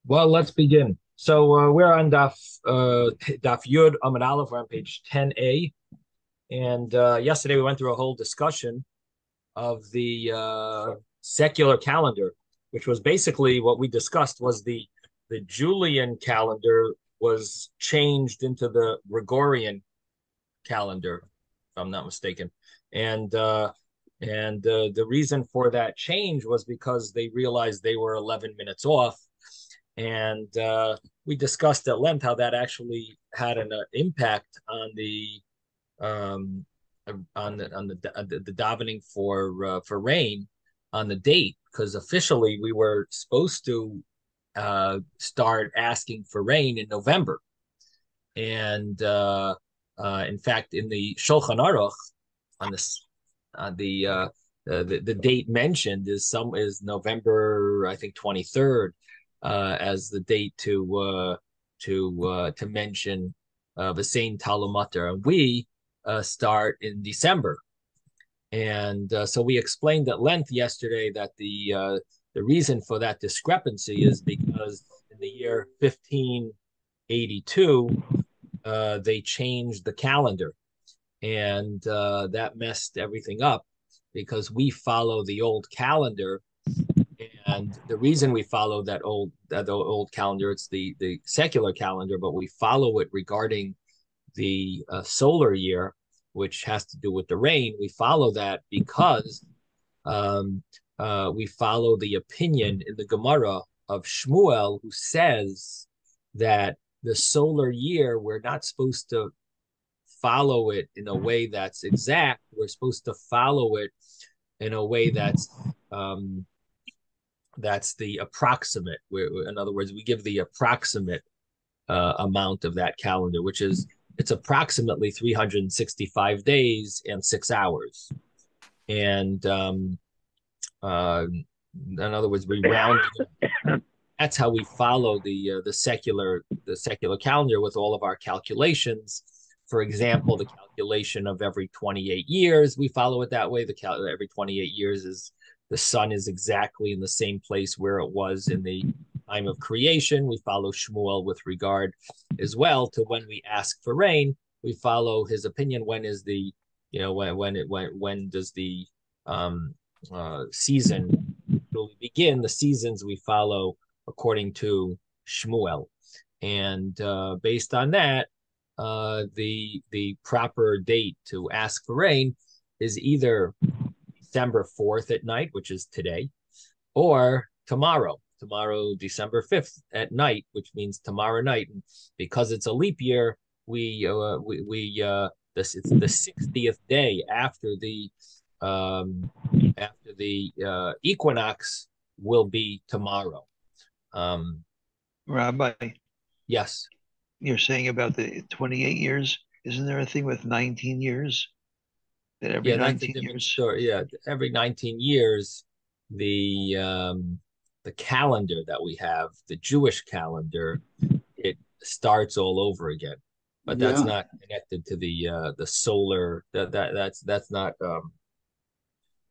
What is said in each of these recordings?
Well, let's begin. So we're on Daf Yud Amud Aleph. We're on page 10a, and yesterday we went through a whole discussion of the secular calendar, which was basically what we discussed was the Julian calendar was changed into the Gregorian calendar, if I'm not mistaken, and the reason for that change was because they realized they were 11 minutes off. And we discussed at length how that actually had an impact on the the davening for rain on the date, because officially we were supposed to start asking for rain in November, and in fact, in the Shulchan Aruch on this the the date mentioned is November, I think, 23rd, as the date to mention the same Talmud, and we start in December. And so we explained at length yesterday that the reason for that discrepancy is because in the year 1582 they changed the calendar, and that messed everything up because we follow the old calendar. And the reason we follow that old calendar, it's the secular calendar, but we follow it regarding the solar year, which has to do with the rain. We follow that because we follow the opinion in the Gemara of Shmuel, who says that the solar year, we're not supposed to follow it in a way that's exact. We're supposed to follow it in a way that's the approximate. In other words, we give the approximate amount of that calendar, which is it's approximately 365 days and 6 hours. And in other words, we round. That's how we follow the secular calendar with all of our calculations. For example, the calculation of every 28 years, we follow it that way. Every 28 years is the sun is exactly in the same place where it was in the time of creation. We follow Shmuel with regard as well to when we ask for rain. We follow his opinion. When is the, when does the season really begin? The seasons we follow according to Shmuel, and based on that, the proper date to ask for rain is either December 4th at night, which is today, or tomorrow, December 5th at night, which means tomorrow night. And because it's a leap year, it's the 60th day after the equinox will be tomorrow. Rabbi, Yes. you're saying about the 28 years. Isn't there a thing with 19 years? That every Yeah, that's a 19 different years? story. Yeah, every 19 years, the calendar that we have, the Jewish calendar, it starts all over again. But that's Yeah, not connected to the solar. That's not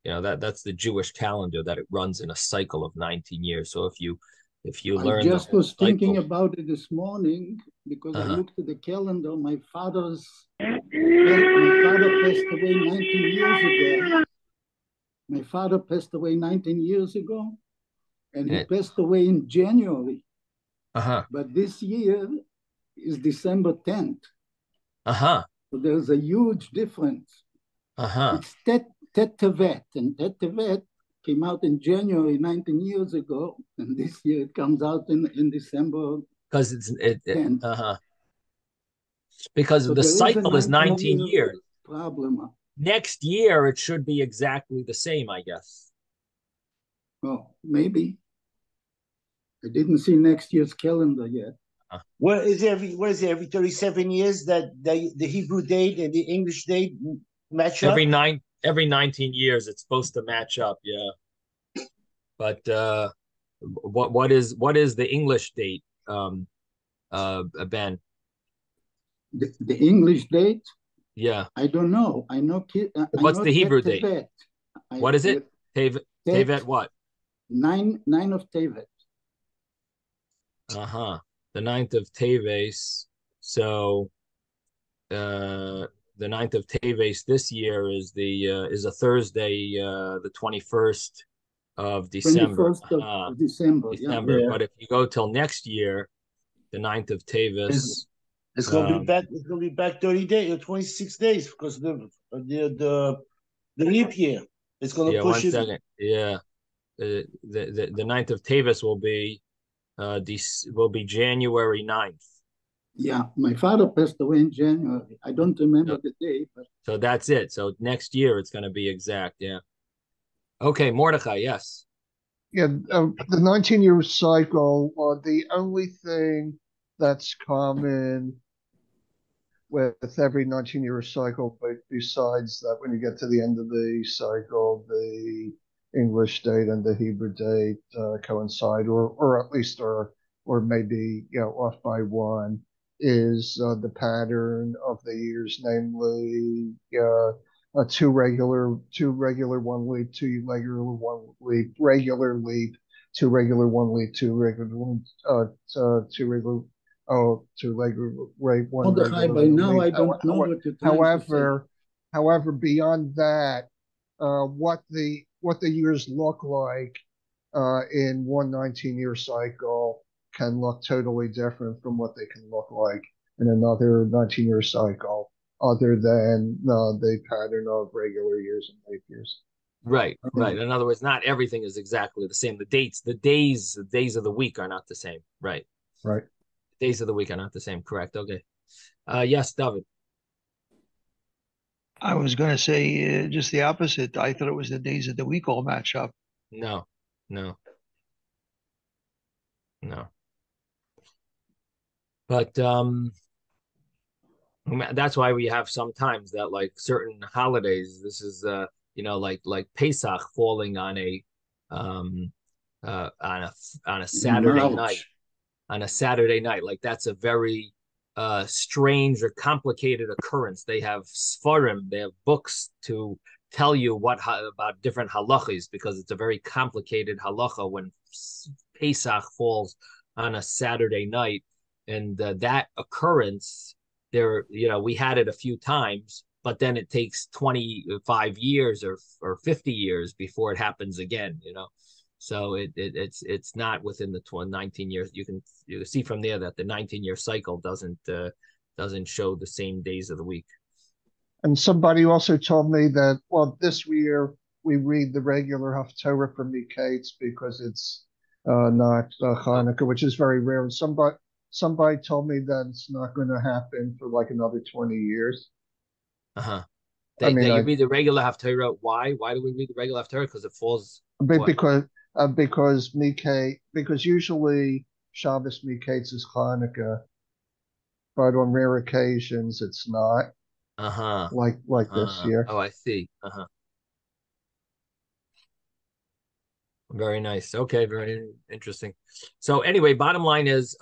that's the Jewish calendar, that it runs in a cycle of 19 years. So if you I learn the just whole was thinking cycle, about it this morning because I uh-huh. looked at the calendar. My father passed away 19 years ago. My father passed away 19 years ago, and he And passed away in January. uh-huh. But this year is December 10th. Uh-huh. So there's a huge difference. Uh-huh. It's Tet Tevet, and Tet Tevet came out in January 19 years ago, and this year it comes out in December Because 10th. uh-huh. Because So the there is a cycle is 19 19 year years. problem. Next year it should be exactly the same, I guess. Oh, maybe. I didn't see next year's calendar yet. What is every 37 years that the Hebrew date and the English date match up? Every 19 years it's supposed to match up, yeah. But what is the English date, Ben? The English date? Yeah. I don't know. I know. What's the Hebrew date? Tevet. What is it? Tevet what? Nine of Tevet. The 9th of Teves. So the 9th of Teves this year is a Thursday, the 21st of December. 21st of December. December. Yeah. But if you go till next year, the 9th of Teves. It's gonna be back. It's gonna be back 30 days or 26 days because the leap year. It's gonna Yeah, push 1 it. second. Yeah. The 9th of Teves will be January 9th. Yeah, my father passed away in January. I don't remember the day, but so that's it. So next year it's going to be exact. Yeah. Okay, Mordechai. Yes. Yeah, the 19-year cycle. The only thing that's common with every 19-year cycle, but besides that, when you get to the end of the cycle, the English date and the Hebrew date coincide, or at least or maybe off by one, is the pattern of the years, namely two regular 1 leap, two regular 1 leap, regular leap, two regular 1 leap, two regular two regular. Oh, to one Mordechai, regular by now leap. I don't know what you're trying to say. However, beyond that, what the years look like in one 19-year cycle can look totally different from what they can look like in another 19-year cycle, other than the pattern of regular years and leap years. Right. In other words, not everything is exactly the same. The days of the week are not the same. Right. Days of the week are not the same. Correct. Okay. Yes, David. I was going to say just the opposite. I thought it was the days of the week all match up. No. But that's why we have sometimes that like certain holidays. This is like Pesach falling on a Saturday night. On a Saturday night, like that's a very strange or complicated occurrence. They have sfarim, they have books to tell you about different halachas because it's a very complicated halacha when Pesach falls on a Saturday night, and that occurrence we had it a few times, but then it takes 25 years or 50 years before it happens again. So it's not within the 19 years. You can see from there that the 19-year cycle doesn't show the same days of the week. And somebody also told me that this year we read the regular Haftorah from Miketz because it's not Hanukkah, which is very rare. And somebody told me that it's not going to happen for like another 20 years. They read the regular Haftorah. Why? Why do we read the regular Haftorah? Because it falls. Because usually Shabbos Miketz is Hanukkah, but on rare occasions it's not. Like this year. Oh, I see. Very nice. Okay, very interesting. So anyway, bottom line is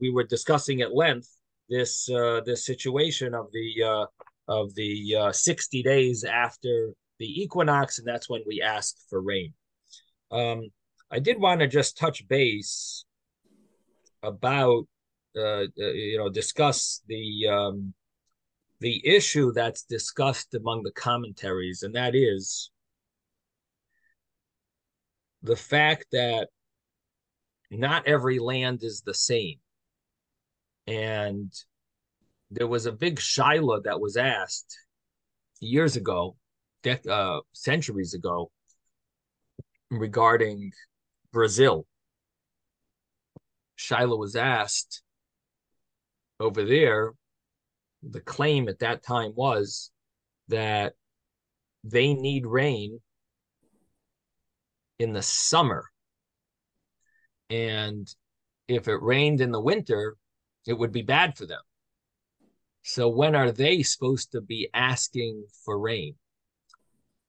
we were discussing at length this situation of the 60 days after the equinox, and that's when we asked for rain. I did want to just touch base about discuss the issue that's discussed among the commentaries, and that is the fact that not every land is the same. And there was a big shaila that was asked years ago, centuries ago, regarding Brazil. Shaila was asked over there. The claim at that time was that they need rain in the summer, and if it rained in the winter, it would be bad for them. So when are they supposed to be asking for rain?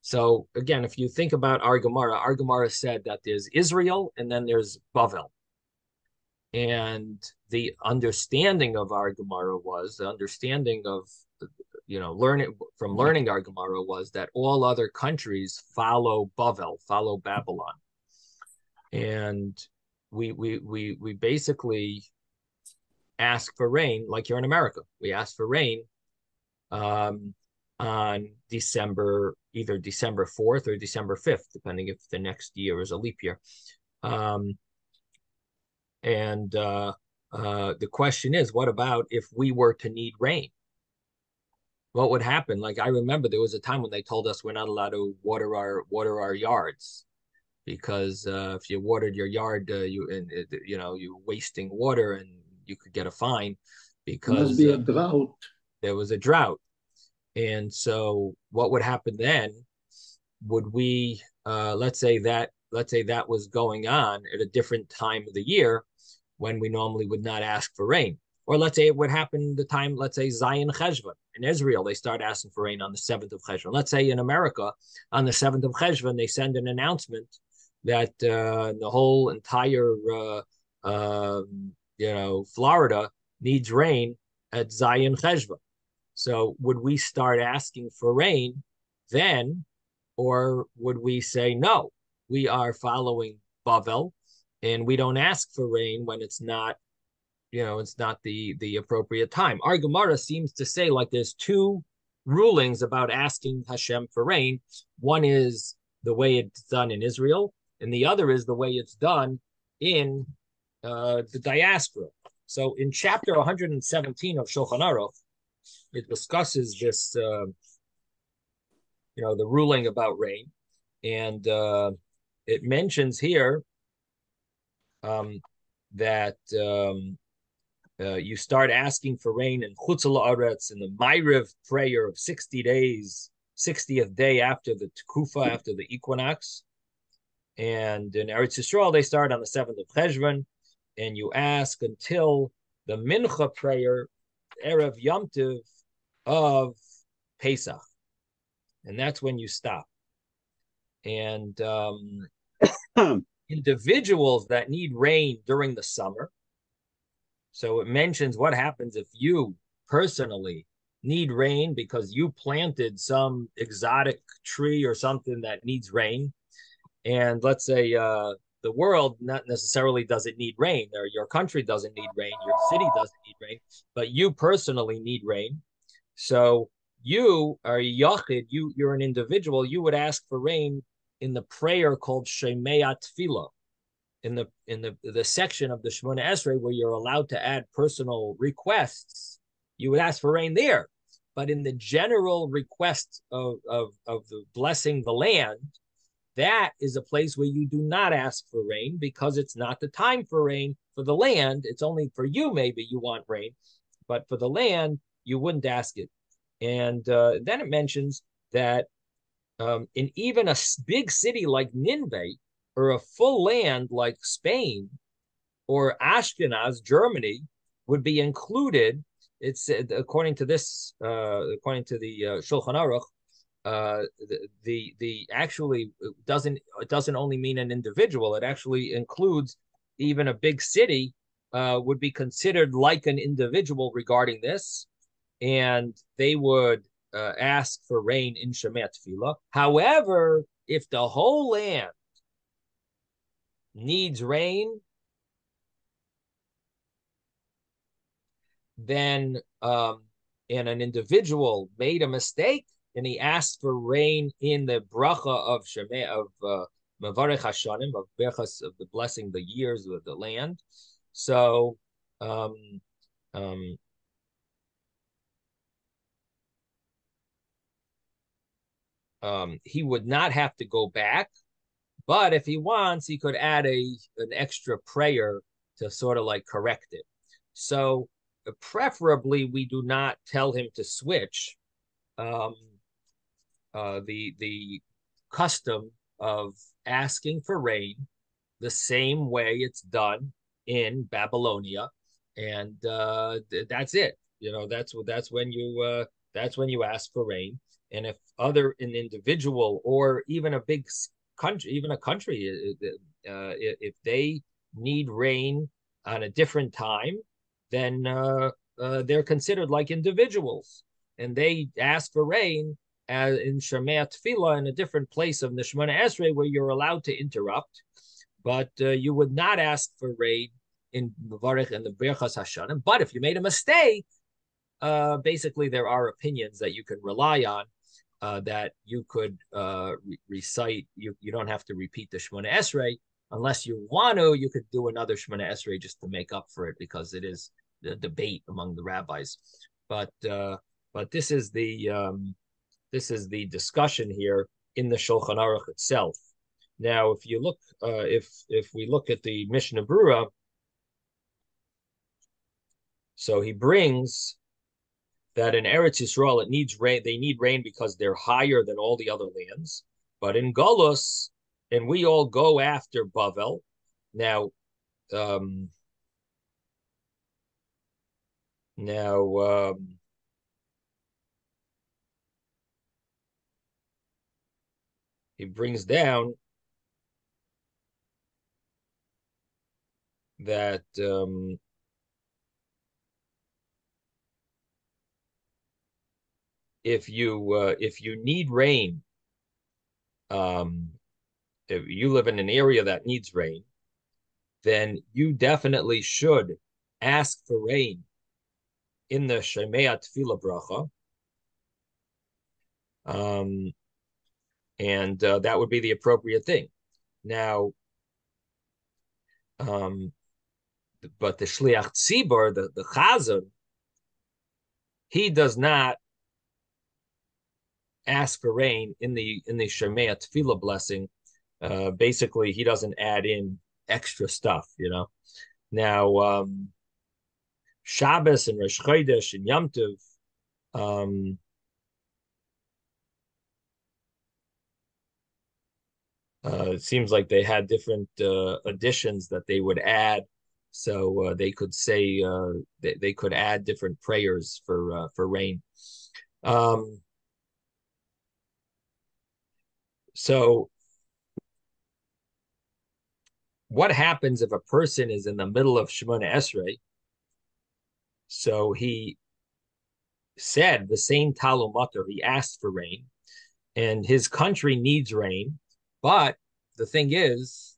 So again, if you think about our Gemara said that there's Israel and then there's Bavel. And the understanding of our Gemara was, the understanding of learning our Gemara was that all other countries follow Bavel, follow Babylon. And we basically ask for rain like you're in America. We ask for rain on either December 4th or December 5th, depending if the next year is a leap year. The question is, what about if we were to need rain? What would happen? Like, I remember there was a time when they told us we're not allowed to water our yards, because if you watered your yard, you're wasting water and you could get a fine because must be a drought. There was a drought. And so what would happen then? Would we let's say that was going on at a different time of the year when we normally would not ask for rain. Or let's say it would happen the time, let's say Zion Cheshvan. In Israel, they start asking for rain on the 7th of Cheshvan. Let's say in America, on the 7th of Cheshvan, they send an announcement that the whole entire Florida needs rain at Zion Cheshvan. So would we start asking for rain then, or would we say, no, we are following Bavel and we don't ask for rain when it's not the appropriate time? Our Gemara seems to say like there's two rulings about asking Hashem for rain. One is the way it's done in Israel, and the other is the way it's done in the diaspora. So in chapter 117 of Shulchan Aruch, it discusses this, the ruling about rain, and it mentions here that you start asking for rain in Chutz La'aretz, in the Ma'ariv prayer of 60 days, 60th day after the Tekufa, after the equinox. And in Eretz Yisrael, they start on the 7th of Cheshvan, and you ask until the Mincha prayer, Erev Yom Tov of Pesach. And that's when you stop. And individuals that need rain during the summer, so it mentions what happens if you personally need rain because you planted some exotic tree or something that needs rain. And let's say the world not necessarily doesn't need rain, or your country doesn't need rain, your city doesn't need rain, but you personally need rain. So you are Yachid, you're an individual, you would ask for rain in the prayer called Shemei Tefillah, in the section of the Shemona Esrei where you're allowed to add personal requests. You would ask for rain there. But in the general request of the blessing the land, that is a place where you do not ask for rain, because it's not the time for rain for the land. It's only for you, maybe you want rain, but for the land, you wouldn't ask it. And then it mentions that in even a big city like Nineveh, or a full land like Spain or Ashkenaz, Germany, would be included. It's according to this, according to the Shulchan Aruch, the actually it doesn't only mean an individual. It actually includes even a big city would be considered like an individual regarding this, and they would ask for rain in Shemei Tefillah. However, if the whole land needs rain, then and an individual made a mistake and he asked for rain in the bracha of Shemei, of Mevarech Hashanim, of Berachas, of the blessing the years of the land. So he would not have to go back, but if he wants, he could add an extra prayer to sort of like correct it. So preferably, we do not tell him to switch the custom of asking for rain the same way it's done in Babylonia, and that's it. That's when you ask for rain. And if an individual or even a big country, even a country, if they need rain on a different time, then they're considered like individuals, and they ask for rain in Shemei Tefillah in a different place of the Shemona Esrei where you're allowed to interrupt. but you would not ask for rain in Mevarich and the Birchas Hashanim. But if you made a mistake, basically there are opinions that you can rely on that you could recite. You don't have to repeat the Shemona Esrei unless you want to. You could do another Shemona Esrei just to make up for it because it is the debate among the rabbis. But this is the discussion here in the Shulchan Aruch itself. Now, if you look, if we look at the Mishnah Brura, so he brings that in Eretz Yisrael it needs rain. They need rain because they're higher than all the other lands. But in Golus, and we all go after Bavel. Now, he brings down that if you need rain, if you live in an area that needs rain, then you definitely should ask for rain in the Shemea Tefillah Bracha. And that would be the appropriate thing. Now, but the Shliach Tzibor, the Chazan, he does not ask for rain in the Shemea Tefillah blessing. Basically, he doesn't add in extra stuff, Now, Shabbos and Rosh Chodesh and Yom Tov, it seems like they had different additions that they would add, so they could say they could add different prayers for rain. So, what happens if a person is in the middle of Shemona Esrei? So he said the same Talmud, he asked for rain, and his country needs rain. But the thing is,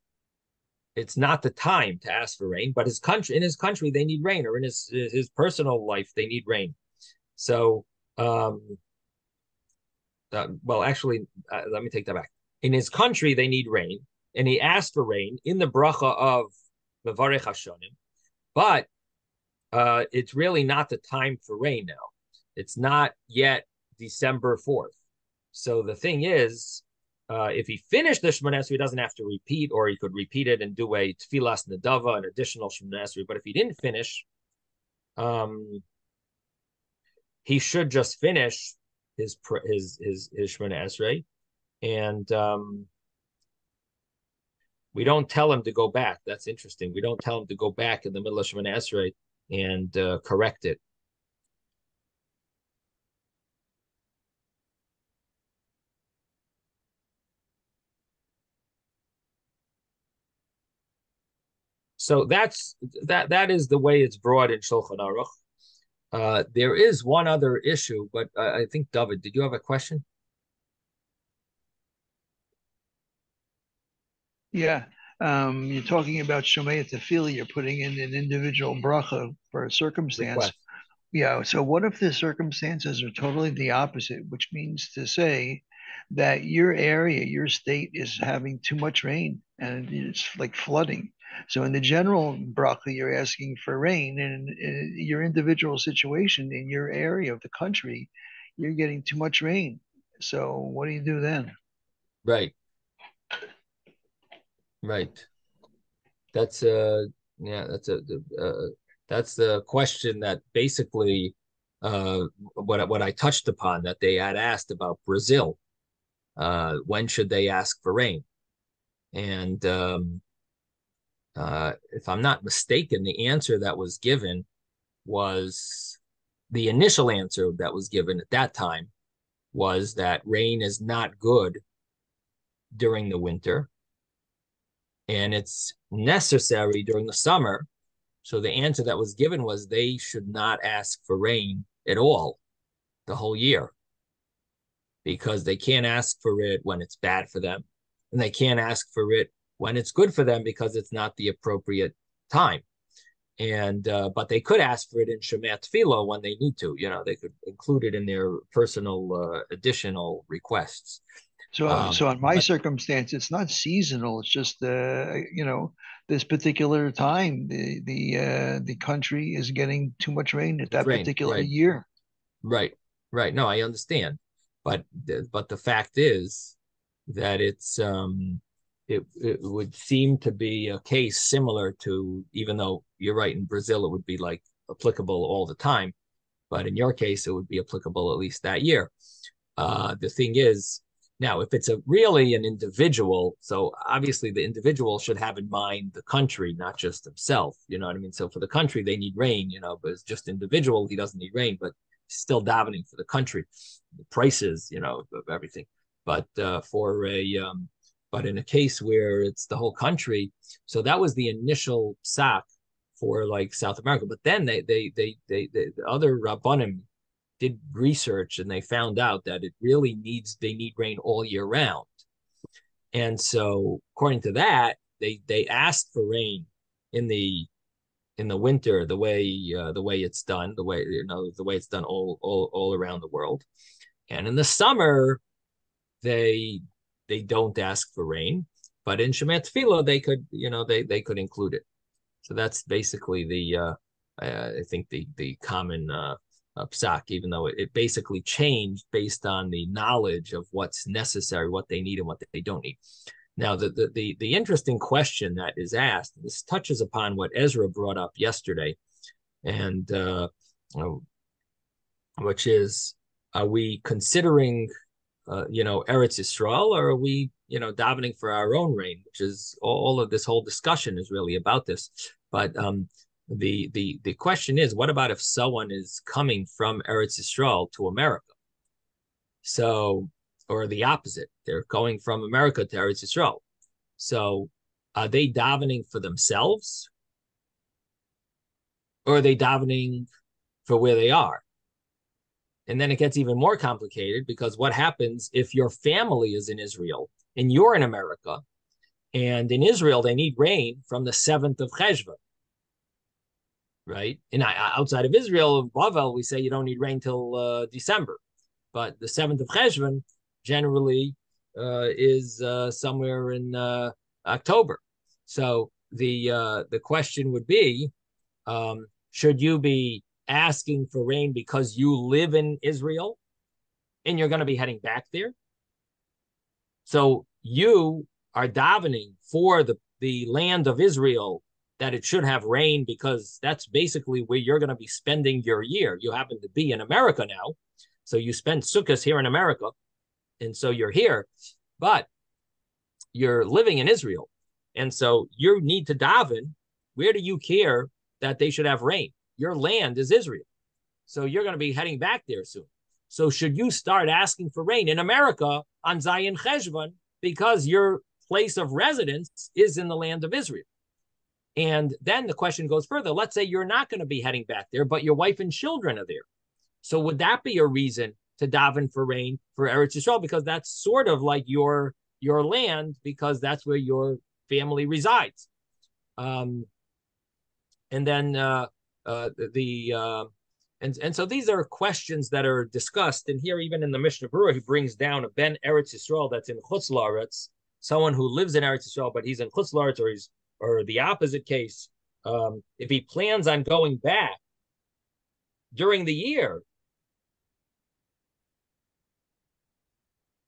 it's not the time to ask for rain. But in his country, they need rain, or in his personal life, they need rain. So, well, actually, let me take that back. In his country, they need rain, and he asked for rain in the bracha of Mevarech Hashanim. But it's really not the time for rain now. It's not yet December 4th. So the thing is, if he finished the Shemona Esrei, he doesn't have to repeat, or he could repeat it and do a Tfilas Nedava, an additional Shemona Esrei. But if he didn't finish, he should just finish his Shemona Esrei, and we don't tell him to go back. That's interesting. We don't tell him to go back in the middle of Shemona Esrei and correct it. So that is the way it's brought in Shulchan Aruch. There is one other issue, but I think, David, did you have a question? Yeah. You're talking about Shomei Tefillah, you're putting in an individual bracha for a circumstance. Request. Yeah. So what if the circumstances are totally the opposite, which means to say that your area, your state is having too much rain and it's like flooding. So in the general bracha, you're asking for rain, and in your individual situation in your area of the country, you're getting too much rain. So what do you do then? Right. That's the question that basically what I touched upon, that they had asked about Brazil. When should they ask for rain? And if I'm not mistaken, the answer that was given was the initial answer that was given at that time was that rain is not good during the winter, and it's necessary during the summer. So the answer that was given was they should not ask for rain at all the whole year, because they can't ask for it when it's bad for them, and they can't ask for it when it's good for them because it's not the appropriate time. And but they could ask for it in Shemat Tefillah when they need to. They could include it in their personal additional requests. So in my circumstance, it's not seasonal. It's just this particular time the country is getting too much rain at that particular year. Right. No, I understand, but the fact is that it would seem to be a case similar to, even though you're right, in Brazil it would be like applicable all the time, but in your case it would be applicable at least that year. The thing is, now if it's really an individual, so obviously the individual should have in mind the country, not just himself. You know what I mean? So for the country they need rain, but it's just individual, he doesn't need rain, but still davening for the country, the prices, of everything. But but in a case where it's the whole country, so that was the initial psak for like South America. But then the other Rabbanim did research and they found out that they need rain all year round. And so according to that, they asked for rain in the winter, the way it's done, the way it's done all around the world. And in the summer, they don't ask for rain, but in Shemat Tefillah they could, they could include it. So that's basically I think the common psak, even though it basically changed based on the knowledge of what's necessary, what they need and what they don't need. Now, the interesting question that is asked, this touches upon what Ezra brought up yesterday, and which is, are we considering Eretz Yisrael, or are we, davening for our own rain, which is all of this whole discussion is really about this. But the question is, what about if someone is coming from Eretz Yisrael to America? So, or the opposite, they're going from America to Eretz Yisrael. So are they davening for themselves, or are they davening for where they are? And then it gets even more complicated, because what happens if your family is in Israel and you're in America, and in Israel they need rain from the 7th of Cheshvan, right? And outside of Israel, Bavel, we say you don't need rain till December, but the 7th of Cheshvan generally is somewhere in October. So the question would be, should you be asking for rain because you live in Israel and you're going to be heading back there? So you are davening for the land of Israel that it should have rain, because that's basically where you're going to be spending your year. You happen to be in America now, so you spend Sukkot here in America, and so you're here, but you're living in Israel. And so you need to daven. Where do you care that they should have rain? Your land is Israel. So you're going to be heading back there soon. So should you start asking for rain in America on Zayin Cheshvan, because your place of residence is in the land of Israel? And then the question goes further. Let's say you're not going to be heading back there, but your wife and children are there. So would that be a reason to daven for rain for Eretz Yisrael? Because that's sort of like your land, because that's where your family resides. And then and so these are questions that are discussed. And here, even in the Mishnah Berurah, he brings down a Ben Eretz Yisrael that's in Chutz La'aretz, someone who lives in Eretz Yisrael, but he's in Chutz La'aretz, or the opposite case. If he plans on going back during the year,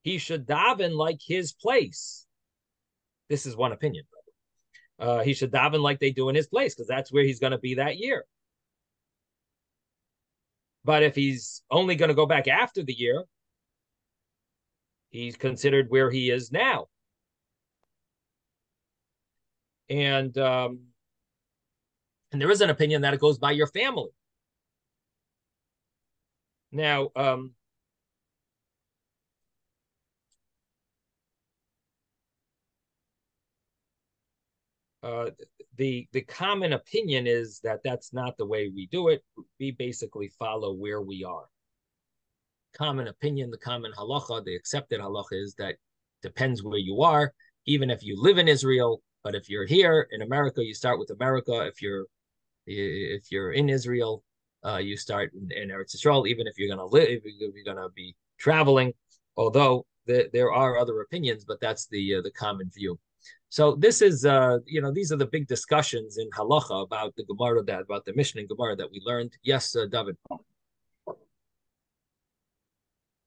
he should daven like his place. This is one opinion. He should daven like they do in his place, because that's where he's going to be that year. But if he's only going to go back after the year, he's considered where he is now. And there is an opinion that it goes by your family. Now, the common opinion is that that's not the way we do it. We basically follow where we are. Common opinion, the common halacha, the accepted halacha is that depends where you are. even if you live in Israel. But if you're here in America, you start with America. If you're in Israel, you start in Eretz Yisrael. Even if you're going to live, if you're going to be traveling, although there are other opinions, but that's the common view. So this is, these are the big discussions in halacha about the Gemara, about the Mishnah and Gemara that we learned. Yes, David.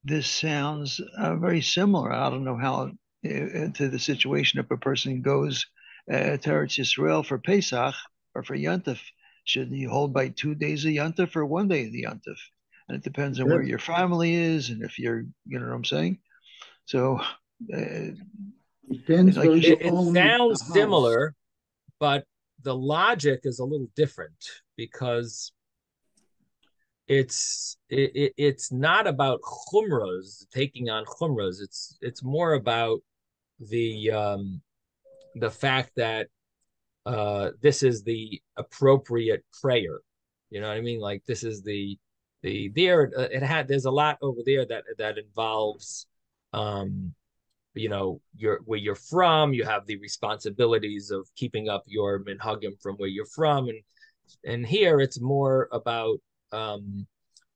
This sounds very similar. I don't know how to the situation if a person goes to Eretz Yisrael for Pesach or for Yontif. Should he hold by 2 days of Yontif or 1 day of the Yontif? And it depends on where your family is and if you're, you know what I'm saying? So depends where you it sounds similar, but the logic is a little different because it's not about chumras, taking on chumras. It's more about the fact that this is the appropriate prayer. You know what I mean? Like this is there's a lot over there that involves where you're from. You have the responsibilities of keeping up your minhagim from where you're from, and here it's more about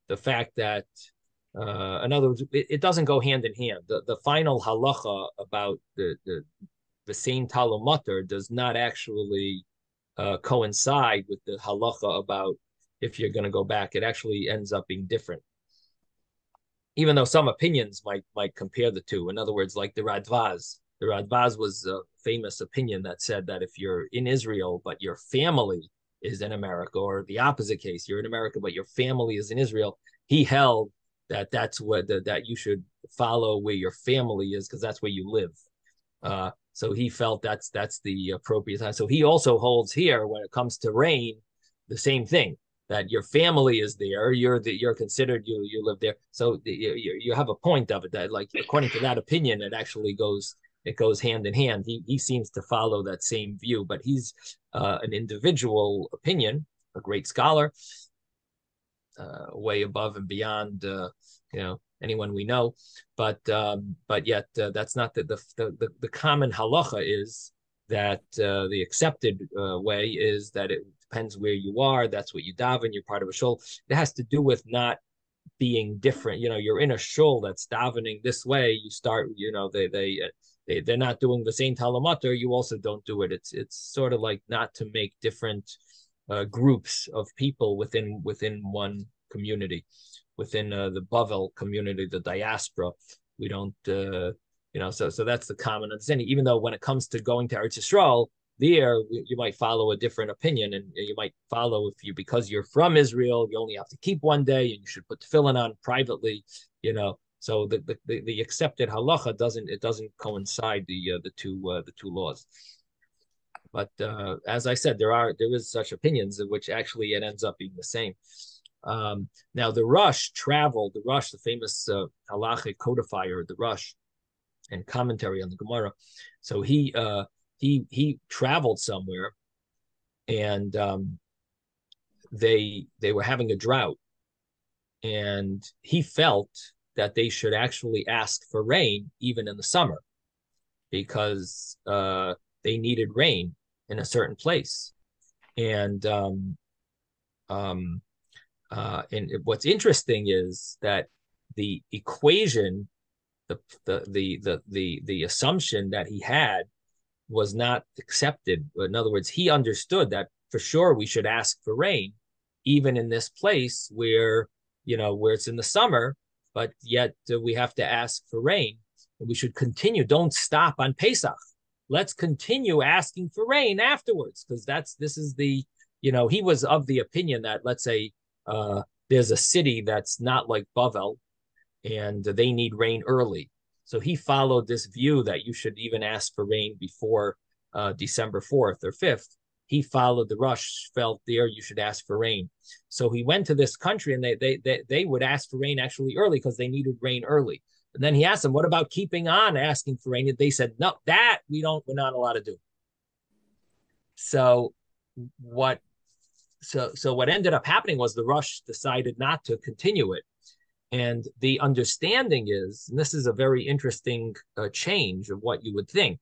the fact that in other words, it doesn't go hand in hand. The final halacha about the same Talmud does not actually coincide with the halacha about if you're going to go back. It actually ends up being different, even though some opinions might compare the two. In other words, like the Radvaz. The Radvaz was a famous opinion that said that if you're in Israel but your family is in America, or the opposite case, you're in America but your family is in Israel, he held that that's what that you should follow where your family is because that's where you live. So he felt that's the appropriate time. So he also holds here when it comes to rain, the same thing, that your family is there, you're considered, you live there. So you have a point of it that, like, according to that opinion, it goes hand in hand. He seems to follow that same view, but he's an individual opinion, a great scholar, way above and beyond anyone we know, but yet that's not the common halacha is that the accepted way is that it depends where you are. That's what you daven. You're part of a shul. It has to do with not being different. You're in a shul that's davening this way. You start. They're not doing the same Talmud. You also don't do it. It's sort of like not to make different groups of people within one community. Within the Bavel community, the diaspora, we don't, so that's the common understanding. Even though when it comes to going to Eretz Yisrael, there you might follow a different opinion, and you might follow because you're from Israel, you only have to keep 1 day, and you should put tefillin on privately, So the accepted halacha doesn't coincide the two laws. But as I said, there is such opinions in which actually it ends up being the same. Now the Rosh, the famous halachic codifier, the Rosh, and commentary on the Gemara. So he traveled somewhere, and they were having a drought, and he felt that they should actually ask for rain even in the summer because they needed rain in a certain place, and what's interesting is that the equation, the assumption that he had was not accepted. In other words, he understood that for sure we should ask for rain, even in this place where it's in the summer, but yet we have to ask for rain. And we should continue. Don't stop on Pesach. Let's continue asking for rain afterwards, because he was of the opinion that, let's say, there's a city that's not like Bavel, and they need rain early. So he followed this view that you should even ask for rain before December 4th or 5th. He followed the Rosh, felt there you should ask for rain. So he went to this country, and they would ask for rain actually early because they needed rain early. And then he asked them, what about keeping on asking for rain? And they said, no, that we're not allowed to do. So what ended up happening was the Rosh decided not to continue it. And the understanding is, and this is a very interesting change of what you would think,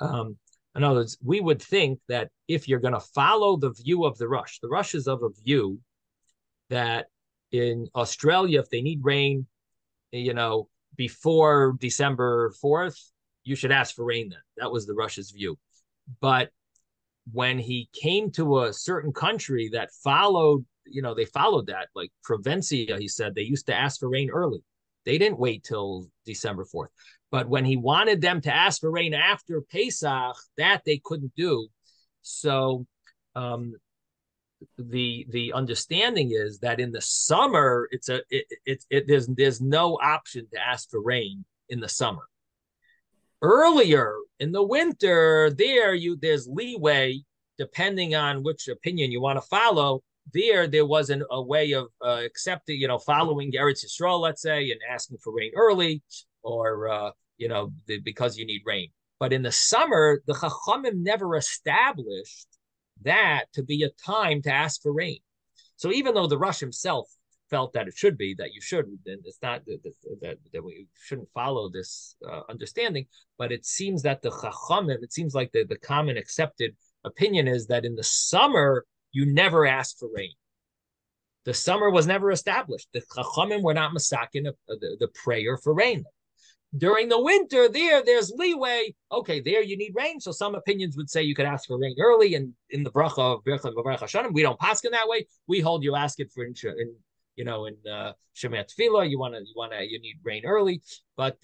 In other words, we would think that if you're going to follow the view of the Rush is of a view that in Australia, if they need rain, before December 4th, you should ask for rain then. That was the Rush's view. But when he came to a certain country that followed, they followed that, like Provencia, he said they used to ask for rain early. They didn't wait till December 4th. But when he wanted them to ask for rain after Pesach, that they couldn't do. So the understanding is that in the summer, there's no option to ask for rain in the summer. Earlier in the winter, there's leeway depending on which opinion you want to follow. There was a way of accepting, following Eretz Yisrael, let's say, and asking for rain early, or because you need rain. But in the summer, the Chachamim never established that to be a time to ask for rain. So even though the Rush himself felt that it should be, that you should, then it's not that we shouldn't follow this understanding, but it seems that the Chachamim, it seems like the common accepted opinion is that in the summer, you never ask for rain. The summer was never established. The Chachamim were not masakin the prayer for rain. During the winter, there's leeway. Okay, there you need rain. So some opinions would say you could ask for rain early, and in the bracha of Berachah Hashanim, we don't paskin that way. We hold you ask it for in Shemat Tefillah, you need rain early, but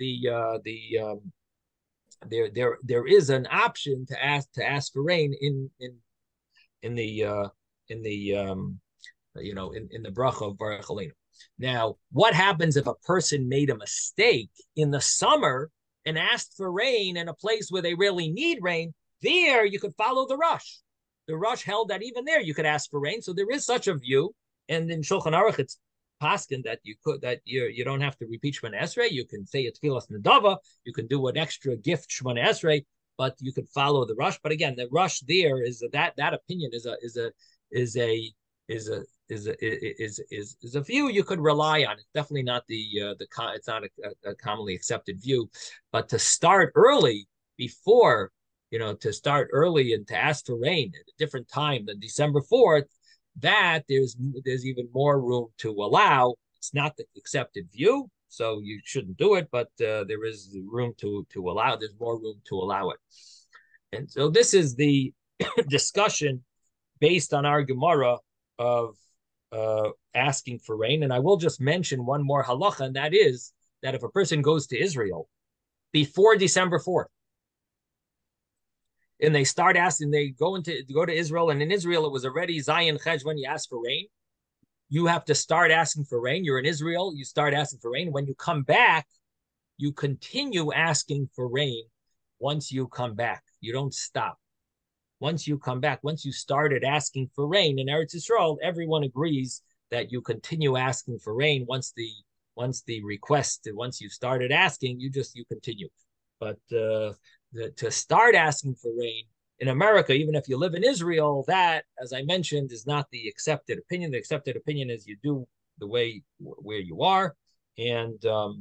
there is an option to ask for rain in the bracha of Baruch Aleinu. Now, what happens if a person made a mistake in the summer and asked for rain in a place where they really need rain? There, you could follow the Rush. The Rush held that even there you could ask for rain. So there is such a view, and in Shulchan Aruch it's paskin that you don't have to repeat Shemona Esrei. You can say a Tfilas Nedava. You can do an extra gift Shemona Esrei, but you could follow the Rush. But again, the Rush there is that opinion is a view you could rely on. It's definitely not it's not a commonly accepted view. But to start early before, to start early and to ask for rain at a different time than December 4th, that there's even more room to allow. It's not the accepted view, so you shouldn't do it, but there is room to allow. There's more room to allow it. And so this is the discussion based on our Gemara of asking for rain. And I will just mention one more halacha, and that is that if a person goes to Israel before December 4th, and they start asking, they go to Israel, and in Israel it was already Zayin Chej when you ask for rain. You have to start asking for rain. You're in Israel, you start asking for rain. When you come back, you continue asking for rain. Once you come back, you don't stop. Once you come back, once you started asking for rain in Eretz Yisrael, everyone agrees that you continue asking for rain. Once you started asking, you continue. But to start asking for rain in America, even if you live in Israel, that, as I mentioned, is not the accepted opinion. The accepted opinion is you do the way where you are, and that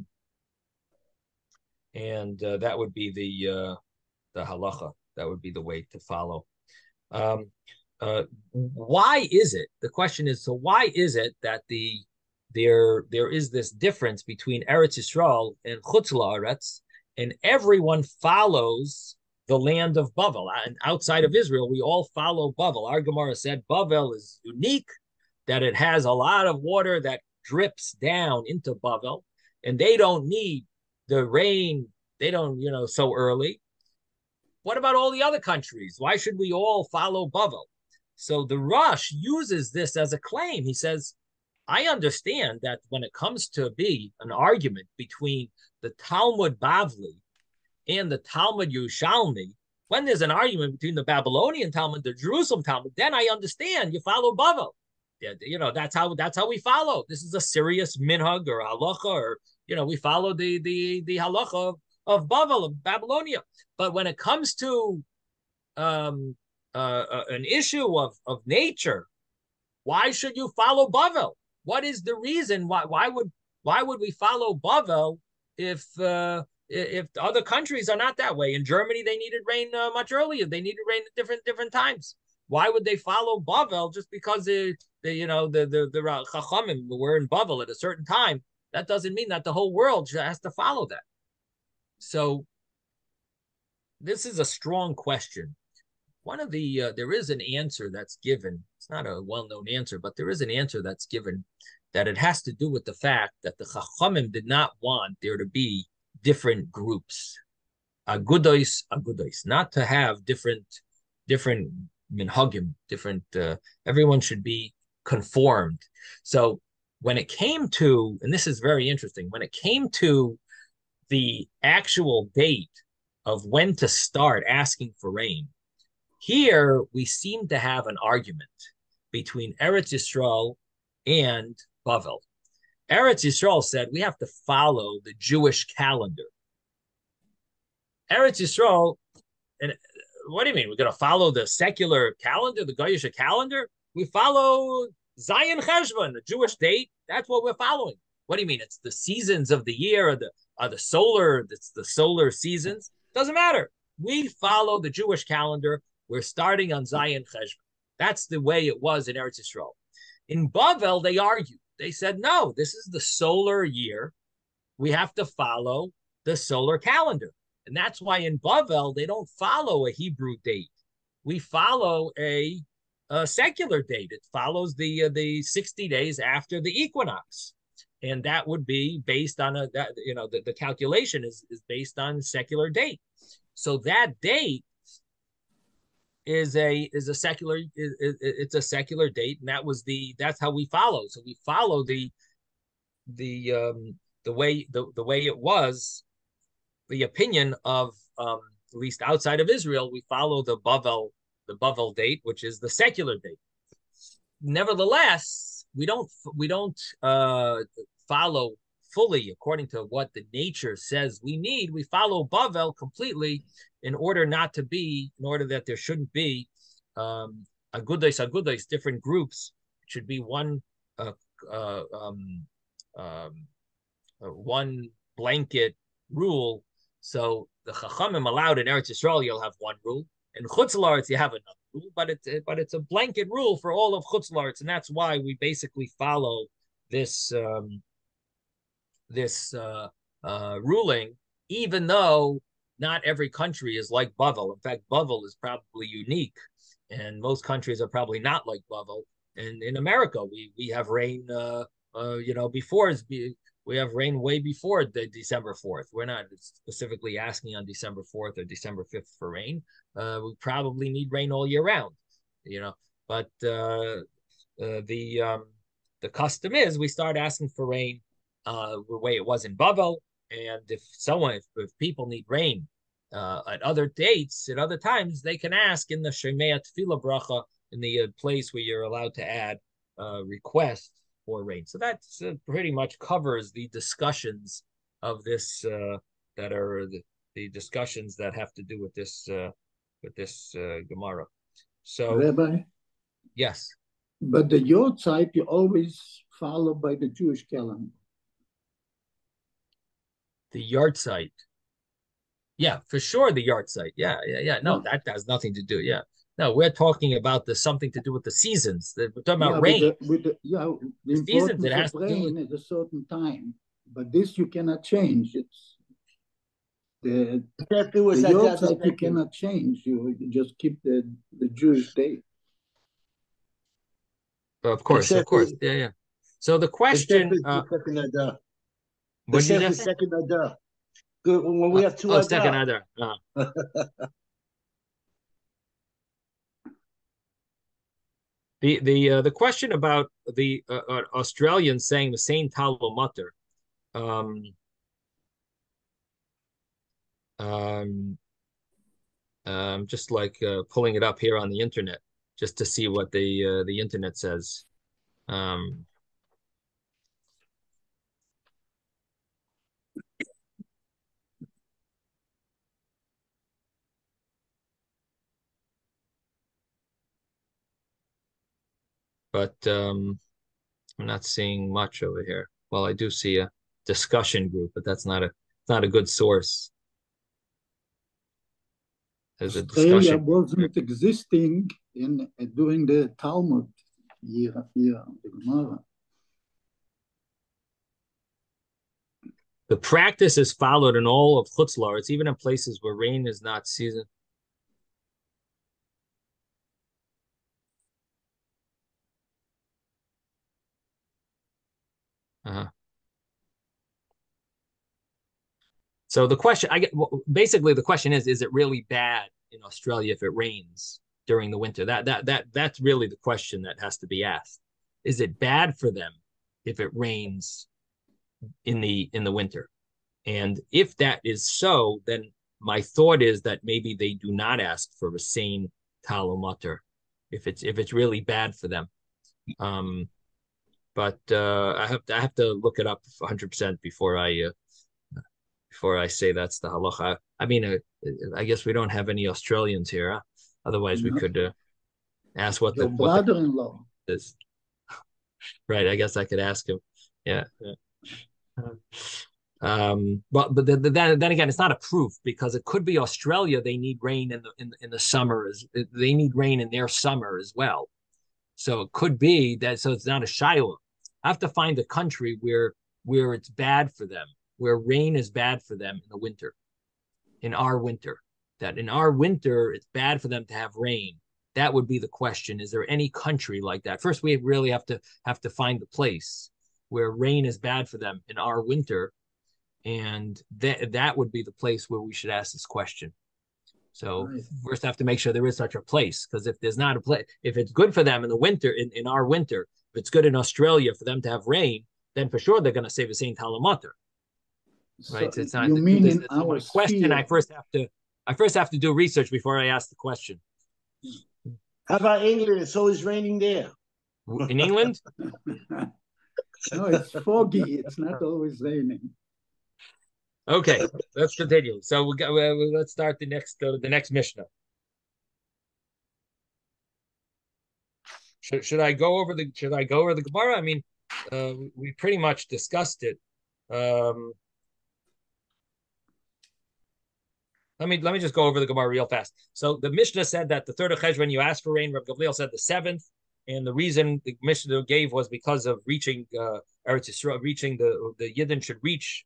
would be the halacha. That would be the way to follow. Why is it? The question is, so why is it that there is this difference between Eretz Yisrael and Chutz La'aretz, and everyone follows the land of Bavel? And outside of Israel, we all follow Bavel. Our Gemara said Bavel is unique, that it has a lot of water that drips down into Bavel, and they don't need the rain. They don't, so early. What about all the other countries? Why should we all follow Bavel? So the Rush uses this as a claim. He says, I understand that when it comes to be an argument between the Talmud Bavli and the Talmud Yerushalmi, when there's an argument between the Babylonian Talmud, the Jerusalem Talmud, then I understand you follow Bavel. Yeah, that's how we follow. This is a serious minhag or halacha, or we follow the halacha of Bavel, of Babylonia. But when it comes to an issue of nature, why should you follow Bavel? What is the reason? Why would we follow Bavel if if other countries are not that way. In Germany, they needed rain much earlier. They needed rain at different times. Why would they follow Bavel just because the Chachamim were in Bavel at a certain time? That doesn't mean that the whole world has to follow that. So this is a strong question. One of the there is an answer that's given. It's not a well-known answer, but there is an answer that's given that it has to do with the fact that the Chachamim did not want there to be different groups, agudois, not to have different minhagim, different. Everyone should be conformed. So when it came to, and this is very interesting, when it came to the actual date of when to start asking for rain, here we seem to have an argument between Eretz Yisrael and Bavel. Eretz Yisrael said we have to follow the Jewish calendar. Eretz Yisrael, and what do you mean? We're going to follow the secular calendar, the Goyish calendar? We follow Zion Cheshvan, the Jewish date. That's what we're following. What do you mean? It's the seasons of the year, or the solar. It's the solar seasons. Doesn't matter. We follow the Jewish calendar. We're starting on Zion Cheshvan. That's the way it was in Eretz Yisrael. In Bavel, they argued. They said, no, this is the solar year. We have to follow the solar calendar. And that's why in Bavel, they don't follow a Hebrew date. We follow a secular date. It follows the 60 days after the equinox. And that would be based on the calculation is based on secular date. So that date is a secular it's a secular date, and that's how we follow. So we follow the way it was, the opinion of at least outside of Israel, we follow the Bavel date, which is the secular date. Nevertheless, we don't follow fully according to what the nature says we need. We follow Bavel completely in order that there shouldn't be agudos, different groups. It should be one one blanket rule. So the Chachamim allowed in Eretz Yisrael, you'll have one rule. In Chutz La'aretz, you have another rule, but it's a blanket rule for all of Chutz La'aretz, and that's why we basically follow this ruling, even though not every country is like Bavel. In fact, Bavel is probably unique, and most countries are probably not like Bavel. And in America, we have rain, we have rain way before the December 4th. We're not specifically asking on December 4th or December 5th for rain. We probably need rain all year round, But the custom is we start asking for rain the way it was in Bavel. And if people need rain at other dates, at other times, they can ask in the Shemea Tefillah Bracha, in the place where you're allowed to add requests for rain. So that pretty much covers the discussions of this that are the discussions that have to do with this Gemara. So, Rabbi? Yes. But the Yortzeit you always follow by the Jewish calendar. The yard site. Yeah, for sure, the yard site. Yeah. No, that has nothing to do. Yeah. No, we're talking about something to do with the seasons. We're talking about rain. The seasons, it has of rain at a certain time. But this you cannot change. It's the Yortzeit you cannot change. You just keep the Jewish date. Of course. Yeah. So the question. What did you say? Second Adar. When we have two Adar. Second Adar. The question about the Australians saying the same Talmud Mutter. Just like pulling it up here on the internet just to see what the internet says. But I'm not seeing much over here. Well, I do see a discussion group, but that's not not a good source. There's a Australia discussion. wasn't existing during the Talmud year, the Gemara. The practice is followed in all of Chutz La'aretz, even in places where rain is not season. So the question, basically the question is it really bad in Australia if it rains during the winter? That's really the question that has to be asked. Is it bad for them if it rains in the winter? And if that is so, then my thought is that maybe they do not ask for a sane Talmud if it's really bad for them. But I have to look it up 100% before I say that's the halacha. I mean, I guess we don't have any Australians here. Huh? Otherwise, we could ask what Your brother-in-law is. Right. I guess I could ask him. Yeah. But then again, it's not a proof because it could be Australia. They need rain in the summer. They need rain in their summer as well. So it could be that. So it's not a shiloh. I have to find a country where it's bad for them, where rain is bad for them in the winter, in our winter. That in our winter it's bad for them to have rain. That would be the question. Is there any country like that? First, we really have to find the place where rain is bad for them in our winter, and that would be the place where we should ask this question. So first, I have to make sure there is such a place, because if there's not a place, if it's good for them in the winter, in our winter, if it's good in Australia for them to have rain, then for sure they're going to save a Saint Talmud. Right? So it's not. You mean in our our question? sphere. I first have to do research before I ask the question. How about England? It's always raining there. In England? No, it's foggy. It's not always raining. Okay, let's continue. So let's start the next Mishnah. Should I go over the Gemara? I mean, we pretty much discussed it. Let me just go over the Gemara real fast. So the Mishnah said that the third of Cheshvan you asked for rain. Rav Gamliel said the seventh, and the reason the Mishnah gave was because of reaching Eretz Yisrael, reaching the Yidden should reach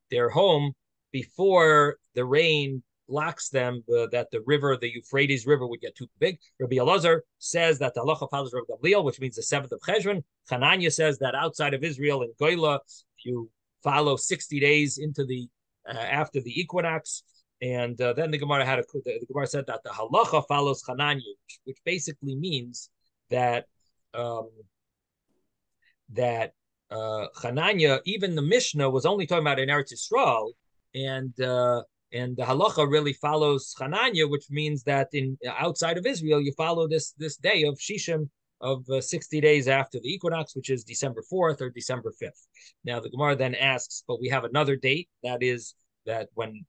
their home before the rain blocks them, that the Euphrates River would get too big. Rabbi Elazar says that the halacha follows Rav Gamliel, which means the seventh of Cheshvan. Hananya says that outside of Israel in Goyla, you follow 60 days into the after the equinox. And then the Gemara the Gemara said that the halacha follows Hananya, which basically means that Hananya, even the Mishnah was only talking about in Eretz Yisrael, and the halacha really follows Hananya, which means that in outside of Israel you follow this day of Shishim of 60 days after the equinox, which is December 4th or December 5th. Now the Gemara then asks, but we have another date, that is that when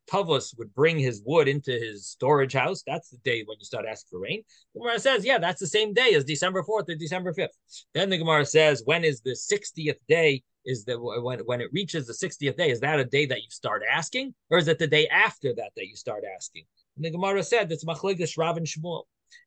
Tavus would bring his wood into his storage house, that's the day when you start asking for rain. The Gemara says, yeah, that's the same day as December 4th or December 5th. Then the Gemara says, when is the 60th day? When it reaches the 60th day, is that a day that you start asking? Or is it the day after that you start asking? And the Gemara said, it's Machlekes Rav and Shmuel.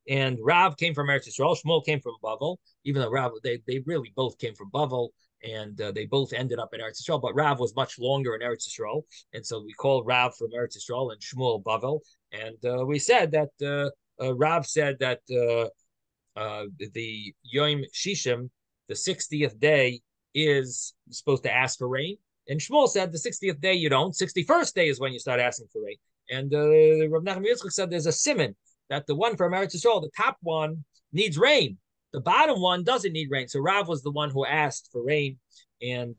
And Rav came from Eretz Yisrael, Shmuel came from Bavel, even though Rav, they really both came from Bavel, and they both ended up in Eretz Yisrael, but Rav was much longer in Eretz Yisrael, and so we call Rav from Eretz Yisrael and Shmuel Bavel. And we said that Rav said that the Yom Shishim, the 60th day, is supposed to ask for rain, and Shmuel said the 60th day you don't. 61st day is when you start asking for rain. And Rav Nachman Yitzchok said there's a siman that the one from Eretz Yisrael, the top one, needs rain. The bottom one doesn't need rain. So Rav was the one who asked for rain and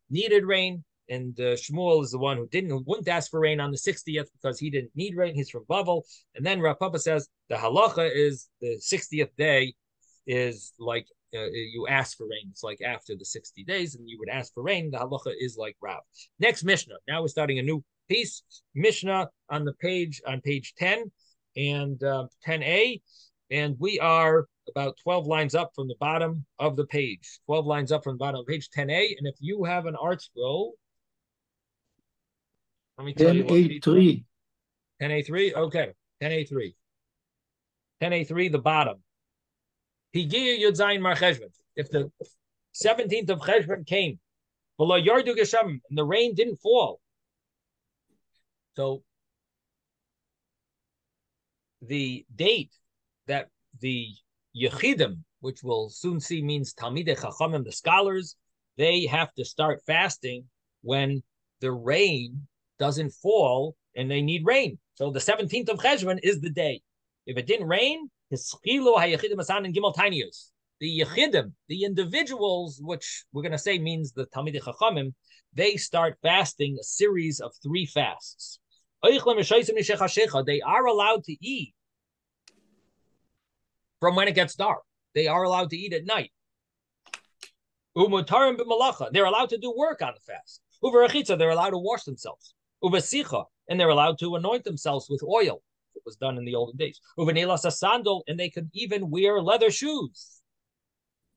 needed rain. And Shmuel is the one who wouldn't ask for rain on the 60th because he didn't need rain. He's from Bavel. And then Rav Papa says the halacha is the 60th day is like you ask for rain. It's like after the 60 days and you would ask for rain. The halacha is like Rav. Next Mishnah. Now we're starting a new piece. Mishnah on page 10 and 10a. And we are about 12 lines up from the bottom of the page. 12 lines up from the bottom of page 10a. And if you have an art scroll, Let me tell you what. 10A3. 10A3? Okay. 10A3. 10A3, the bottom. Higiya Yudzayin Mar Cheshvan. If the 17th of Cheshvan came, below Yardu Geshem, and the rain didn't fall. So the date that the Yechidim, which we'll soon see means Talmidei Chachamim, the scholars, they have to start fasting when the rain doesn't fall and they need rain. So the 17th of Cheshvan is the day. If it didn't rain, the Yechidim, the individuals, which we're going to say means the Talmidei Chachamim, they start fasting a series of 3 fasts. They are allowed to eat from when it gets dark. They are allowed to eat at night. They're allowed to do work on the fast. They're allowed to wash themselves. And they're allowed to anoint themselves with oil. It was done in the olden days. And they can even wear leather shoes.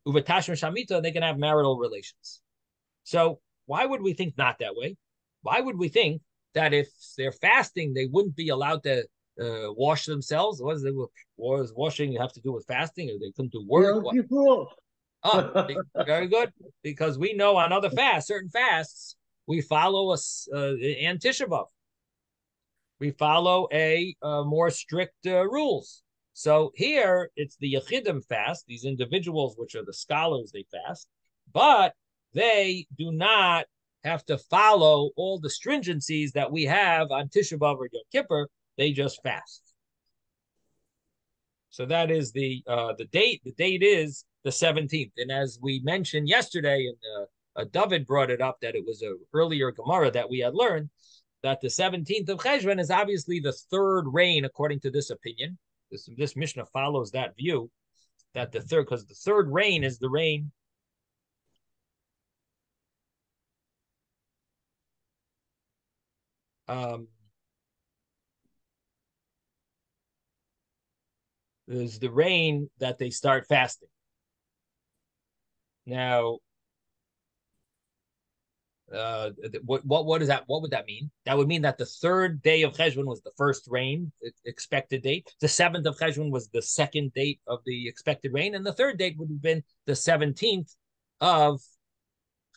And they can have marital relations. So why would we think not that way? Why would we think that if they're fasting, they wouldn't be allowed to wash themselves? What does washing have to do with fasting? Or they couldn't do work? Very good. Because we know on other fasts, certain fasts, we follow an Tisha B'Av. We follow a more strict rules. So here it's the Yechidim fast. These individuals, which are the scholars, they fast, but they do not have to follow all the stringencies that we have on Tisha B'Av or Yom Kippur. They just fast. So that is the date. The date is the 17th. And as we mentioned yesterday, and David brought it up that it was an earlier Gemara that we had learned that the 17th of Cheshvan is obviously the 3rd rain, according to this opinion. This Mishnah follows that view, that the 3rd, because the 3rd rain is the rain is the rain that they start fasting. Now, what is that? What would that mean? That would mean that the 3rd day of Cheshvan was the 1st rain, expected date. The 7th of Cheshvan was the 2nd date of the expected rain, and the 3rd date would have been the 17th of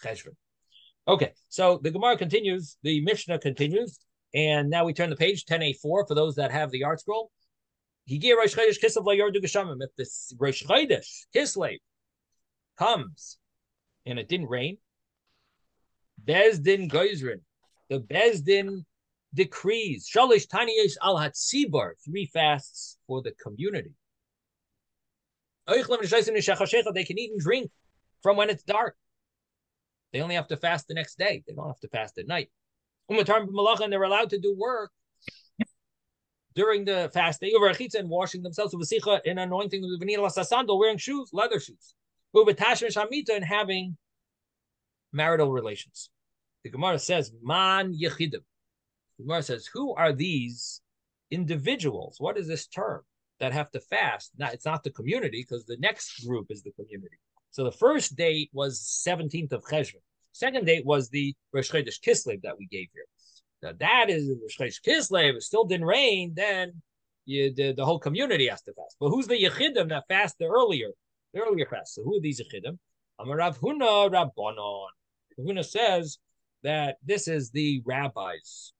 Cheshvan. Okay, so the Gemara continues, the Mishnah continues, and now we turn the page, 10a4, for those that have the art scroll. Higia Rosh Chodesh Kislev LaYardu Geshamim. If this Rosh Chodesh Kislev comes and it didn't rain, Bezdin Goizrin, the Bezdin decrees, Shalish Taanis al Hatzibar, 3 fasts for the community. They can eat and drink from when it's dark. They only have to fast the next day. They don't have to fast at night. And they're allowed to do work during the fast day, and washing themselves with v'sicha and anointing with vanilla sasandal, wearing shoes, leather shoes, and having marital relations. The Gemara says, Man Yechidim. The Gemara says, who are these individuals? What is this term that have to fast? Now, it's not the community, because the next group is the community. So the 1st date was 17th of Cheshvan. 2nd date was the Rosh Chodesh Kislev that we gave here. Now that is Rosh Chodesh Kislev. If it still didn't rain, then the whole community has to fast. But who's the Yechidim that fast the earlier fast? So who are these Yechidim? Amar Rav Huna Rabbanon. Rav Huna says that this is the rabbis.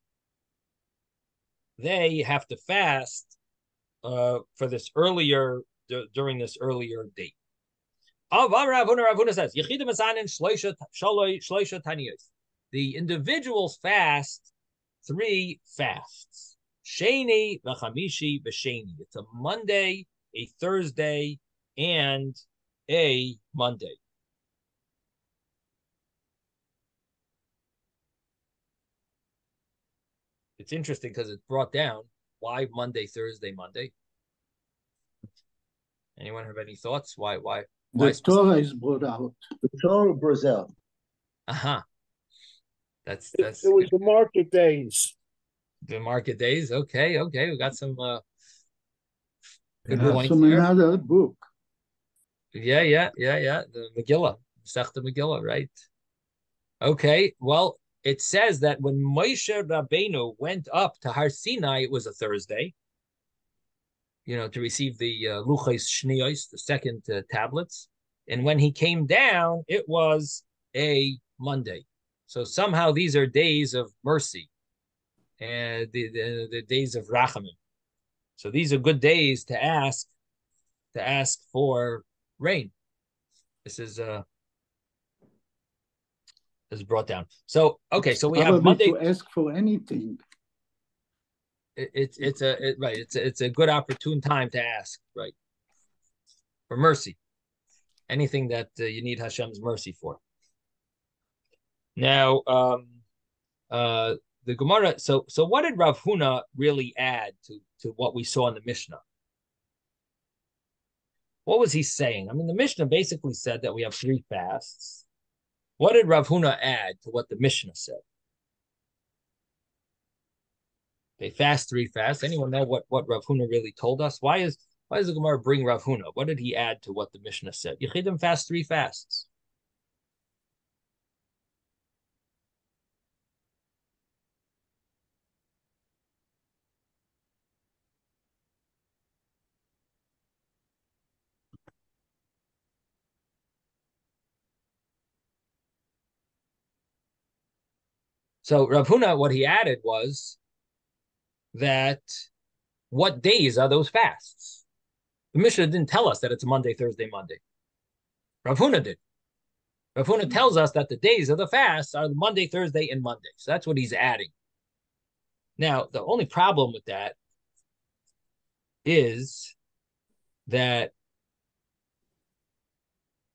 They have to fast for this earlier, during this earlier date. Rav Huna says, Yechidim Asanin Shloisha Taniyos. The individuals fast 3 fasts. Sheni v'chamishi v'sheni. It's a Monday, a Thursday, and a Monday. It's interesting because it's brought down. Why Monday, Thursday, Monday? Anyone have any thoughts? Why The Torah is brought out. The Torah Brazil. Uh-huh. It was the market days. The market days. Okay. We got some good points from there. another book. Yeah. The Megillah. Sechta Megillah, right? Okay. Well, it says that when Moshe Rabbeinu went up to Har Sinai, it was a Thursday, to receive the Luchos Shniyos, the second tablets. And when he came down, it was a Monday. So somehow these are days of mercy and the days of Rachamim. So these are good days to ask for rain. This is brought down. So okay, so we have Monday to ask for anything. It's a good opportune time to ask, right? For mercy. Anything that you need Hashem's mercy for. Now, the Gemara. So what did Rav Huna really add to what we saw in the Mishnah? What was he saying? I mean, the Mishnah basically said that we have 3 fasts. What did Rav Huna add to what the Mishnah said? They fast 3 fasts. Anyone know what Rav Huna really told us? Why does the Gemara bring Rav Huna? What did he add to what the Mishnah said? Yechidim fast 3 fasts. So Rav Huna, what he added was that what days are those fasts? The Mishnah didn't tell us that it's Monday, Thursday, Monday. Rav Huna did. Rav Huna tells us that the days of the fast are Monday, Thursday, and Monday. So that's what he's adding. Now, the only problem with that is that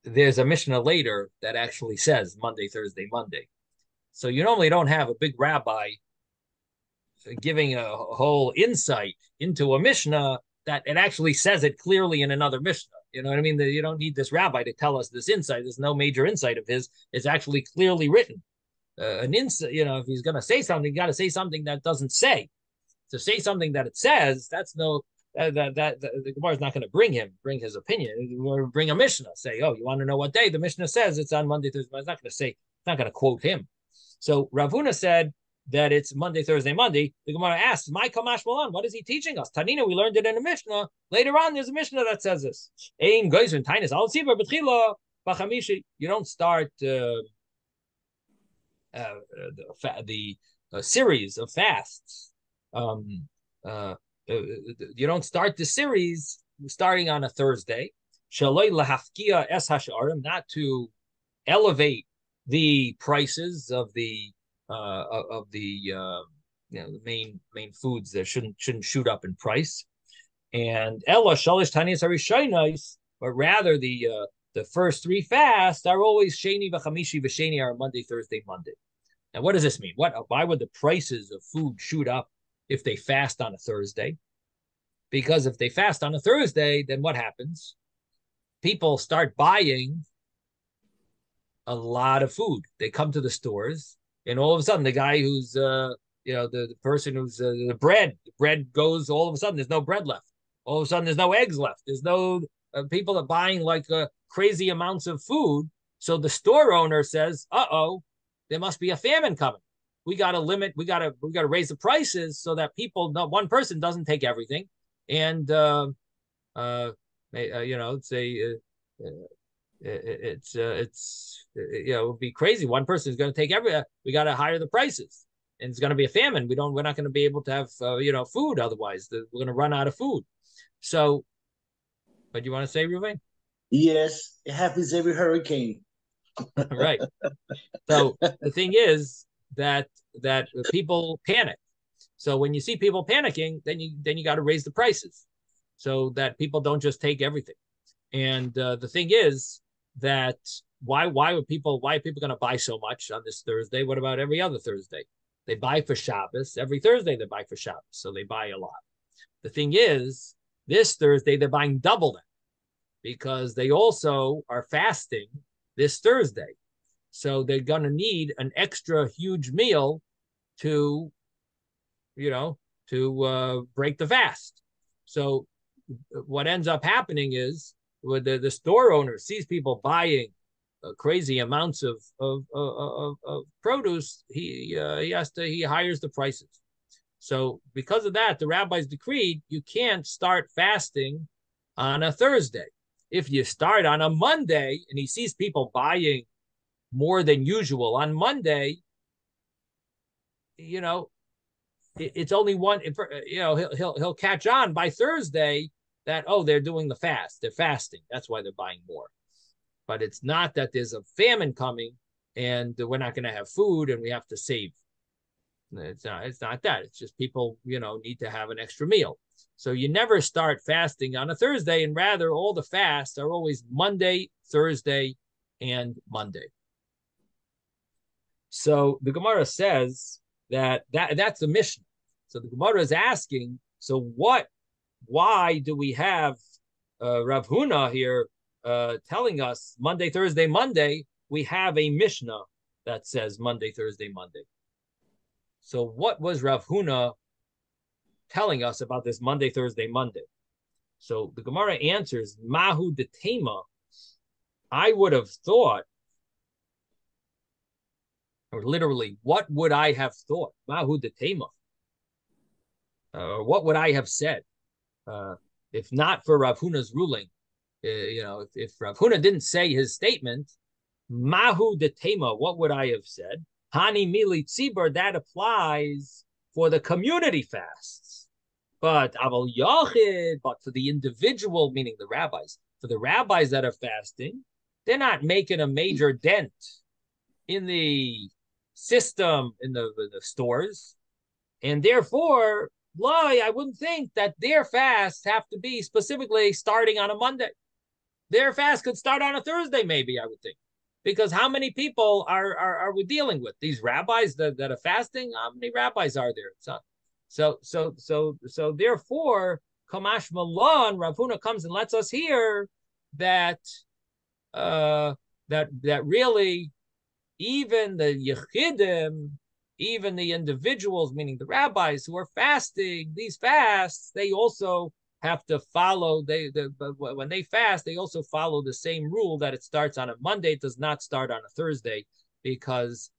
there's a Mishnah later that actually says Monday, Thursday, Monday. So you normally don't have a big rabbi giving a whole insight into a Mishnah that it actually says it clearly in another Mishnah. You know what I mean? You don't need this rabbi to tell us this insight. There's no major insight of his. It's actually clearly written. An insight, if he's going to say something, you got to say something that doesn't say. To say something that it says, that's no, the Gemara is not going to bring his opinion. We'll bring a Mishnah, say, oh, you want to know what day? The Mishnah says it's on Monday, Thursday. It's not going to say, it's not going to quote him. So Rav Huna said that it's Monday, Thursday, Monday. The Gemara asks, "My Kamash Malan, what is he teaching us?" Tanina, we learned it in a Mishnah. Later on, there's a Mishnah that says this. Ein Geisrin Taanis Al Siva B'Tchila B'Chamishi. You don't start the series of fasts. You don't start the series starting on a Thursday. Shaloi lahafkia es hasharim, not to elevate the prices of the main foods that shouldn't shoot up in price, and ella shalish tanis harishaynos, but rather the first 3 fasts are always sheni v'chamishi v'sheni, are Monday, Thursday, Monday. Now, what does this mean? Why would the prices of food shoot up if they fast on a Thursday? Because if they fast on a Thursday, then what happens? People start buying a lot of food. They come to the stores, and all of a sudden, the guy who's the person who's the bread goes. All of a sudden, there's no bread left. All of a sudden, there's no eggs left. There's no people are buying like crazy amounts of food. So the store owner says, "Uh-oh, there must be a famine coming. We got to limit. We got to raise the prices so that one person doesn't take everything." And it would be crazy. One person is going to take we got to higher the prices, and it's going to be a famine. We're not going to be able to have food. Otherwise, we're going to run out of food. So, what do you want to say, Ruvain? Yes, it happens every hurricane. Right. So the thing is that people panic. So when you see people panicking, then you got to raise the prices so that people don't just take everything. And the thing is that why are people going to buy so much on this Thursday? What about every other Thursday? They buy for Shabbos. Every Thursday they buy for Shabbos, so they buy a lot. The thing is, this Thursday they're buying double that because they also are fasting this Thursday. So they're going to need an extra huge meal to break the fast. So what ends up happening is when the store owner sees people buying crazy amounts of produce, he hires the prices. So because of that, the rabbis decreed you can't start fasting on a Thursday. If you start on a Monday and he sees people buying more than usual on Monday, it's only one. He'll catch on by Thursday that, oh, they're doing the fast. They're fasting. That's why they're buying more. But it's not that there's a famine coming and we're not going to have food and we have to save. It's not that. It's just people, need to have an extra meal. So you never start fasting on a Thursday, and rather all the fasts are always Monday, Thursday, and Monday. So the Gemara says that's the Mishnah. So the Gemara is asking, so why do we have Rav Huna here telling us Monday, Thursday, Monday? We have a Mishnah that says Monday, Thursday, Monday. So what was Rav Huna telling us about this Monday, Thursday, Monday? So the Gemara answers, Mahu detema. I would have thought, or literally, what would I have thought? Mahu detema. Or what would I have said? If not for Rav Huna's ruling, if Rav Huna didn't say his statement, Mahu detema, what would I have said? Hani mili tzibur, that applies for the community fasts. But aval yachid, but for the individual, meaning the rabbis, for the rabbis that are fasting, they're not making a major dent in the system, in the stores. And therefore, I wouldn't think that their fasts have to be specifically starting on a Monday. Their fast could start on a Thursday, maybe, I would think. Because how many people are we dealing with? These rabbis that are fasting? How many rabbis are there? So therefore, Kamash Malon, Rav Huna comes and lets us hear that really even the Yechidim, even the individuals, meaning the rabbis who are fasting, these fasts, they also have to follow. When they fast, they also follow the same rule that it starts on a Monday. It does not start on a Thursday, because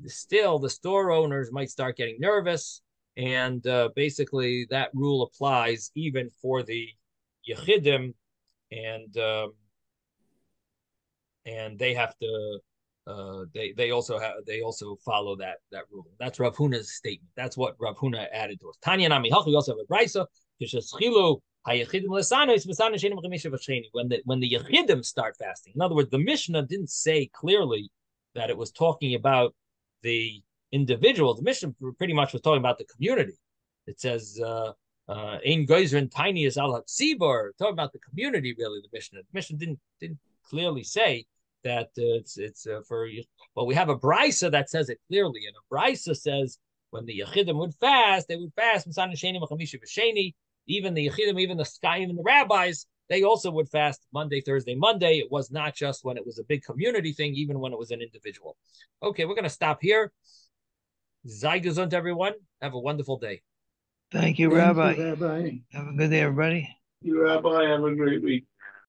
still the store owners might start getting nervous, and basically that rule applies even for the Yechidim, and they have to. They also follow that rule. That's Rav Huna's statement. That's what Rav Huna added to us. Tanya nami hachi, we also have a brisa. When the Yechidim start fasting. In other words, the Mishnah didn't say clearly that it was talking about the individual. The Mishnah pretty much was talking about the community. It says, Ein Geyser Taanis al Hatzibur, talking about the community, really, the Mishnah. The Mishnah didn't clearly say that it's for, well, we have a brisa that says it clearly, and a brisa says when the Yechidim would fast, they would fast even the Yechidim, even the Sky, even the rabbis, they also would fast Monday, Thursday, Monday. It was not just when it was a big community thing, even when it was an individual. Okay, we're going to stop here. Sei gesund, everyone. Have a wonderful day. Thank you, Rabbi. Have a good day, everybody. You, Rabbi, have a great week.